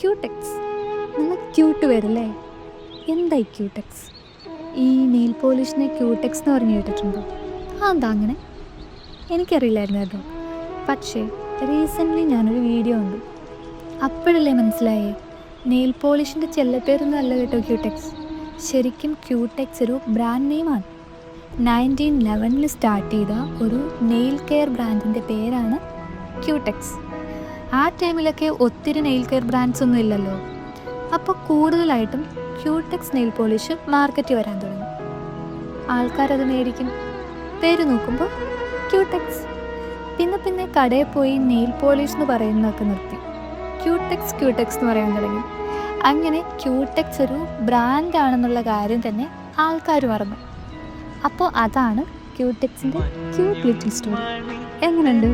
Cutex. നല്ല cute പേരല്ലേ? എന്തായി ക്യൂടെക്സ്? ഈ നെയിൽ പോളിഷിനെ ക്യൂടെക്സ് എന്ന് പറഞ്ഞ് കേട്ടിട്ടുണ്ടോ? എന്താ അങ്ങനെ? എനിക്കറിയില്ലായിരുന്നു കേട്ടോ. പക്ഷേ റീസെൻ്റ്ലി ഞാനൊരു വീഡിയോ കണ്ടു. അപ്പോഴല്ലേ മനസ്സിലായേ, നെയിൽ പോളിഷിൻ്റെ ചെല്ലപ്പേരൊന്നും അല്ല കേട്ടോ ക്യൂടെക്സ്. ശരിക്കും ക്യൂടെക്സ് ഒരു ബ്രാൻഡ് നെയിമാണ്. 1911 സ്റ്റാർട്ട് ചെയ്ത ഒരു നെയിൽ കെയർ ബ്രാൻഡിൻ്റെ പേരാണ് ക്യൂടെക്സ്. ആ ടൈമിലൊക്കെ ഒത്തിരി നെയിൽ കെയർ ബ്രാൻഡ്സ് ഒന്നും ഇല്ലല്ലോ. അപ്പോൾ കൂടുതലായിട്ടും ക്യൂടെക്സ് നെയിൽ പോളിഷ് മാർക്കറ്റിൽ വരാൻ തുടങ്ങി. ആൾക്കാരത് മേടിക്കും. പേര് നോക്കുമ്പോൾ ക്യൂടെക്സ്. പിന്നെ കടയിൽ പോയി നെയിൽ പോളിഷ് എന്ന് പറയുന്നതൊക്കെ നിർത്തി. ക്യൂടെക്സ് എന്ന് പറയാൻ തുടങ്ങി. അങ്ങനെ ക്യൂടെക്സ് ഒരു ബ്രാൻഡാണെന്നുള്ള കാര്യം തന്നെ ആൾക്കാർ മറന്നു. അപ്പോൾ അതാണ് ക്യൂടെക്സിൻ്റെ ക്യൂട്ട് ലിറ്റിൽ സ്റ്റോറി. എങ്ങനെയുണ്ട്?